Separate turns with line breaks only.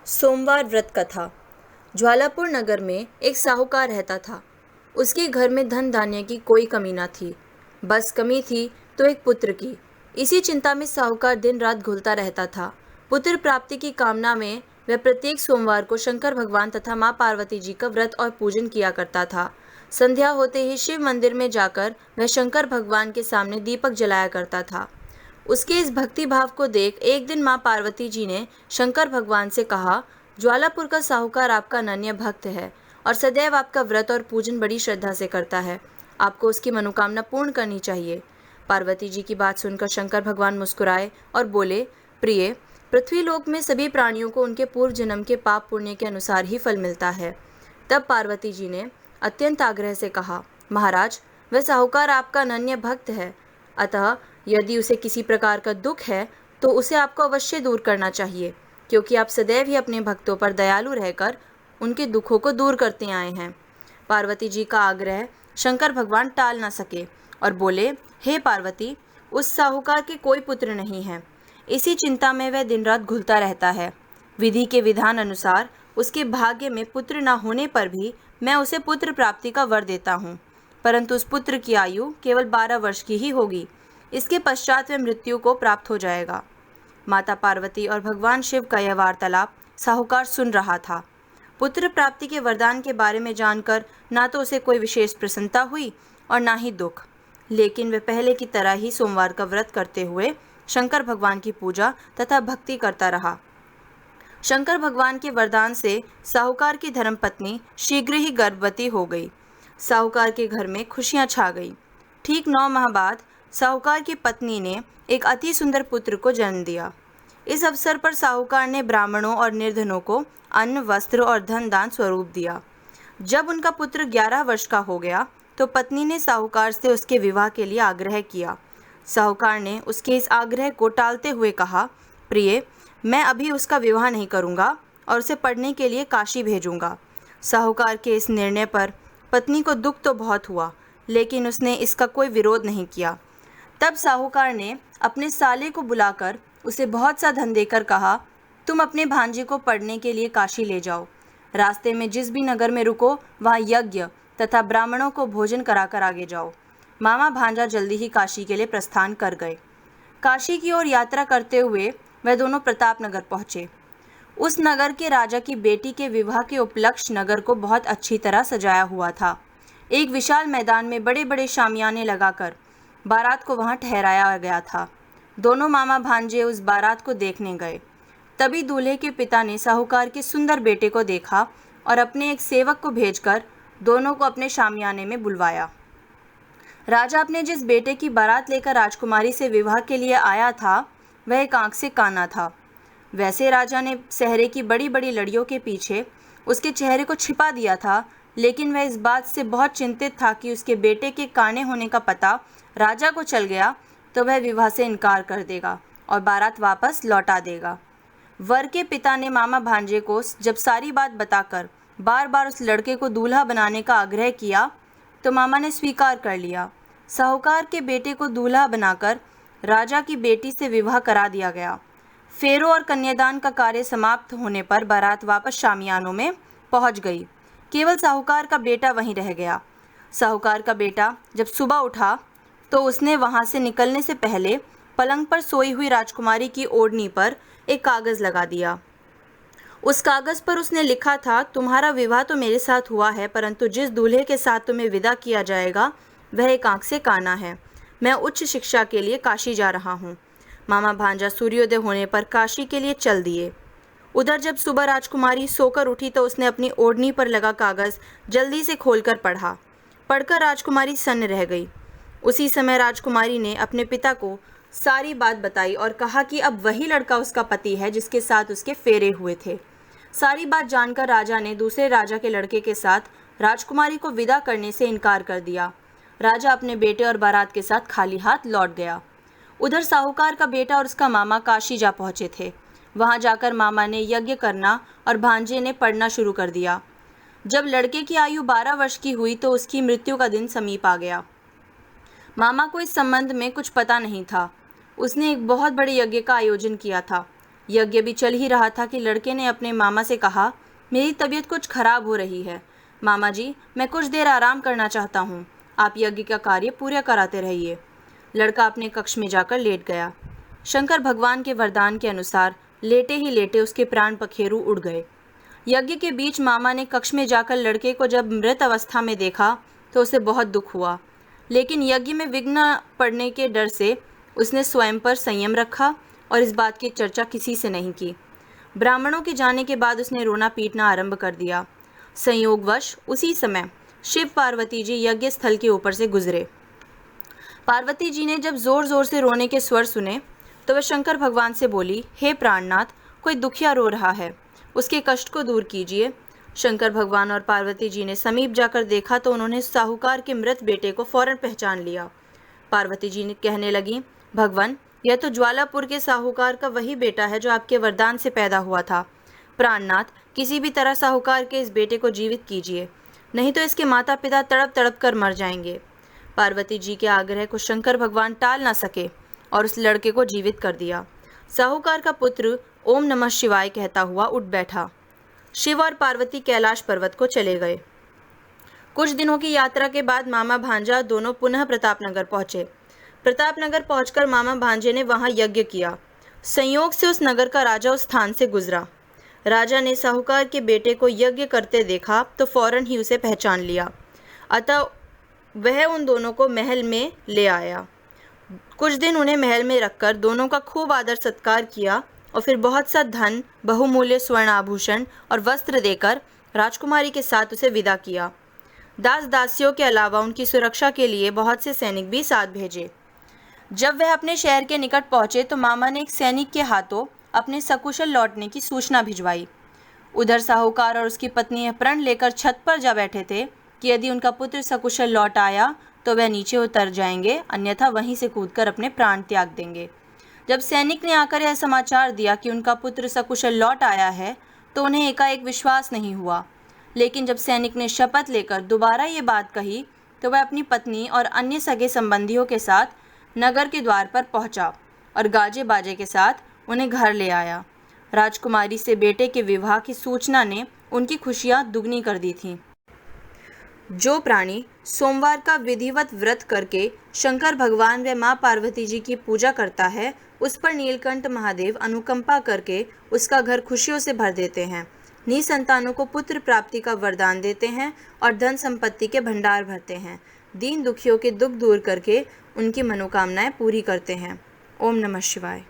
सोमवार व्रत कथा। ज्वालापुर नगर में एक साहूकार रहता था। उसके घर में धन धान्य की कोई कमी न थी, बस कमी थी तो एक पुत्र की। इसी चिंता में साहूकार दिन रात घुलता रहता था। पुत्र प्राप्ति की कामना में वह प्रत्येक सोमवार को शंकर भगवान तथा माँ पार्वती जी का व्रत और पूजन किया करता था। संध्या होते ही शिव मंदिर में जाकर वह शंकर भगवान के सामने दीपक जलाया करता था। उसके इस भक्ति भाव को देख एक दिन माँ पार्वती जी ने शंकर भगवान से कहा, ज्वालापुर का साहूकार आपका अनन्य भक्त है और सदैव आपका व्रत और पूजन बड़ी श्रद्धा से करता है। आपको उसकी मनोकामना पूर्ण करनी चाहिए। पार्वती जी की बात सुनकर शंकर भगवान मुस्कुराए और बोले, प्रिय, पृथ्वी लोक में सभी प्राणियों को उनके पूर्व जन्म के पाप पुण्य के अनुसार ही फल मिलता है। तब पार्वती जी ने अत्यंत आग्रह से कहा, महाराज, वह साहूकार आपका अनन्य भक्त है, अतः यदि उसे किसी प्रकार का दुख है तो उसे आपको अवश्य दूर करना चाहिए, क्योंकि आप सदैव ही अपने भक्तों पर दयालु रहकर उनके दुखों को दूर करते आए हैं। पार्वती जी का आग्रह शंकर भगवान टाल न सके और बोले, हे पार्वती, उस साहूकार के कोई पुत्र नहीं है। इसी चिंता में वह दिन रात घुलता रहता है। विधि के विधान अनुसार उसके भाग्य में पुत्र न होने पर भी मैं उसे पुत्र प्राप्ति का वर देता हूँ, परंतु उस पुत्र की आयु केवल 12 वर्ष की ही होगी। इसके पश्चात वह मृत्यु को प्राप्त हो जाएगा। माता पार्वती और भगवान शिव का यह वार्तालाप साहूकार सुन रहा था। पुत्र प्राप्ति के वरदान के बारे में जानकर ना तो उसे कोई विशेष प्रसन्नता हुई और ना ही दुख, लेकिन वह पहले की तरह ही सोमवार का व्रत करते हुए शंकर भगवान की पूजा तथा भक्ति करता रहा। शंकर भगवान के वरदान से साहूकार की धर्मपत्नी शीघ्र ही गर्भवती हो गई। साहूकार के घर में खुशियां छा गई। ठीक 9 माह बाद साहूकार की पत्नी ने एक अति सुंदर पुत्र को जन्म दिया। इस अवसर पर साहूकार ने ब्राह्मणों और निर्धनों को अन्न, वस्त्र और धन दान स्वरूप दिया। जब उनका पुत्र 11 वर्ष का हो गया तो पत्नी ने साहूकार से उसके विवाह के लिए आग्रह किया। साहूकार ने उसके इस आग्रह को टालते हुए कहा, प्रिय, मैं अभी उसका विवाह नहीं करूँगा और उसे पढ़ने के लिए काशी भेजूँगा। साहूकार के इस निर्णय पर पत्नी को दुख तो बहुत हुआ, लेकिन उसने इसका कोई विरोध नहीं किया। तब साहूकार ने अपने साले को बुलाकर उसे बहुत सा धन देकर कहा, तुम अपने भांजे को पढ़ने के लिए काशी ले जाओ। रास्ते में जिस भी नगर में रुको वहाँ यज्ञ तथा ब्राह्मणों को भोजन कराकर आगे जाओ। मामा भांजा जल्दी ही काशी के लिए प्रस्थान कर गए। काशी की ओर यात्रा करते हुए वह दोनों प्रताप नगर पहुँचे। उस नगर के राजा की बेटी के विवाह के उपलक्ष्य नगर को बहुत अच्छी तरह सजाया हुआ था। एक विशाल मैदान में बड़े बड़े शामियाने लगाकर बारात को वहां ठहराया गया था। दोनों मामा भांजे उस बारात को देखने गए। तभी दूल्हे के पिता ने साहूकार के सुंदर बेटे को देखा और अपने एक सेवक को भेजकर दोनों को अपने शामियाने में बुलवाया। राजा अपने जिस बेटे की बारात लेकर राजकुमारी से विवाह के लिए आया था वह एक आंख से काना था। वैसे राजा ने सहरे की बड़ी बड़ी लड़ियों के पीछे उसके चेहरे को छिपा दिया था, लेकिन वह इस बात से बहुत चिंतित था कि उसके बेटे के काने होने का पता राजा को चल गया तो वह विवाह से इनकार कर देगा और बारात वापस लौटा देगा। वर के पिता ने मामा भांजे को जब सारी बात बताकर बार बार उस लड़के को दूल्हा बनाने का आग्रह किया तो मामा ने स्वीकार कर लिया। साहूकार के बेटे को दूल्हा बनाकर राजा की बेटी से विवाह करा दिया गया। फेरों और कन्यादान का कार्य समाप्त होने पर बारात वापस शामियानों में पहुंच गई। केवल साहूकार का बेटा वहीं रह गया। साहूकार का बेटा जब सुबह उठा तो उसने वहां से निकलने से पहले पलंग पर सोई हुई राजकुमारी की ओढ़नी पर एक कागज़ लगा दिया। उस कागज़ पर उसने लिखा था, तुम्हारा विवाह तो मेरे साथ हुआ है, परंतु जिस दूल्हे के साथ तुम्हें विदा किया जाएगा वह एक आंख से काना है। मैं उच्च शिक्षा के लिए काशी जा रहा हूँ। मामा भांजा सूर्योदय होने पर काशी के लिए चल दिए। उधर जब सुबह राजकुमारी सोकर उठी तो उसने अपनी ओढ़नी पर लगा कागज़ जल्दी से खोलकर पढ़ा। पढ़कर राजकुमारी सन्न रह गई। उसी समय राजकुमारी ने अपने पिता को सारी बात बताई और कहा कि अब वही लड़का उसका पति है जिसके साथ उसके फेरे हुए थे। सारी बात जानकर राजा ने दूसरे राजा के लड़के के साथ राजकुमारी को विदा करने से इनकार कर दिया। राजा अपने बेटे और बारात के साथ खाली हाथ लौट गया। उधर साहूकार का बेटा और उसका मामा काशी जा पहुँचे थे। वहाँ जाकर मामा ने यज्ञ करना और भांजे ने पढ़ना शुरू कर दिया। जब लड़के की आयु 12 वर्ष की हुई तो उसकी मृत्यु का दिन समीप आ गया। मामा को इस संबंध में कुछ पता नहीं था। उसने एक बहुत बड़े यज्ञ का आयोजन किया था। यज्ञ भी चल ही रहा था कि लड़के ने अपने मामा से कहा, मेरी तबीयत कुछ खराब हो रही है। मामा जी, मैं कुछ देर आराम करना चाहता हूँ। आप यज्ञ का कार्य पूरा कराते रहिए। लड़का अपने कक्ष में जाकर लेट गया। शंकर भगवान के वरदान के अनुसार लेटे ही लेटे उसके प्राण पखेरु उड़ गए। यज्ञ के बीच मामा ने कक्ष में जाकर लड़के को जब मृत अवस्था में देखा तो उसे बहुत दुख हुआ, लेकिन यज्ञ में विघ्न पड़ने के डर से उसने स्वयं पर संयम रखा और इस बात की चर्चा किसी से नहीं की। ब्राह्मणों के जाने के बाद उसने रोना पीटना आरंभ कर दिया। संयोगवश उसी समय शिव पार्वती जी यज्ञ स्थल के ऊपर से गुजरे। पार्वती जी ने जब जोर जोर से रोने के स्वर सुने तो वह शंकर भगवान से बोली, हे प्राणनाथ, कोई दुखिया रो रहा है, उसके कष्ट को दूर कीजिए। शंकर भगवान और पार्वती जी ने समीप जाकर देखा तो उन्होंने साहूकार के मृत बेटे को फौरन पहचान लिया। पार्वती जी ने कहने लगी, भगवान, यह तो ज्वालापुर के साहूकार का वही बेटा है जो आपके वरदान से पैदा हुआ था। प्राणनाथ, किसी भी तरह साहूकार के इस बेटे को जीवित कीजिए, नहीं तो इसके माता पिता तड़प तड़प कर मर जाएंगे। पार्वती जी के आग्रह को शंकर भगवान टाल ना सके और उस लड़के को जीवित कर दिया। साहूकार का पुत्र ओम नमः शिवाय कहता हुआ उठ बैठा। शिव और पार्वती कैलाश पर्वत को चले गए। कुछ दिनों की यात्रा के बाद मामा भांजा दोनों पुनः प्रतापनगर पहुंचे। प्रतापनगर पहुंचकर मामा भांजे ने वहां यज्ञ किया। संयोग से उस नगर का राजा उस स्थान से गुजरा। राजा ने साहूकार के बेटे को यज्ञ करते देखा तो फौरन ही उसे पहचान लिया, अतः वह उन दोनों को महल में ले आया। कुछ दिन उन्हें महल में रखकर दोनों का खूब आदर सत्कार किया और फिर बहुत सा धन, बहुमूल्य स्वर्ण आभूषण और वस्त्र देकर राजकुमारी के साथ उसे विदा किया। दास दासियों के अलावा उनकी सुरक्षा के लिए बहुत से सैनिक भी साथ भेजे। जब वह अपने शहर के निकट पहुंचे तो मामा ने एक सैनिक के हाथों अपने सकुशल लौटने की सूचना भिजवाई। उधर साहूकार और उसकी पत्नी प्रण लेकर छत पर जा बैठे थे कि यदि उनका पुत्र सकुशल लौट आया तो वह नीचे उतर जाएंगे, अन्यथा वहीं से कूदकर अपने प्राण त्याग देंगे। जब सैनिक ने आकर यह समाचार दिया कि उनका पुत्र सकुशल लौट आया है तो उन्हें एकाएक विश्वास नहीं हुआ, लेकिन जब सैनिक ने शपथ लेकर दोबारा ये बात कही तो वह अपनी पत्नी और अन्य सगे संबंधियों के साथ नगर के द्वार पर पहुंचा और गाजे बाजे के साथ उन्हें घर ले आया। राजकुमारी से बेटे के विवाह की सूचना ने उनकी खुशियां दुगनी कर दी थीं। जो प्राणी सोमवार का विधिवत व्रत करके शंकर भगवान व माँ पार्वती जी की पूजा करता है, उस पर नीलकंठ महादेव अनुकंपा करके उसका घर खुशियों से भर देते हैं, निसंतानों को पुत्र प्राप्ति का वरदान देते हैं और धन संपत्ति के भंडार भरते हैं, दीन दुखियों के दुख दूर करके उनकी मनोकामनाएं पूरी करते हैं। ओम नमः शिवाय।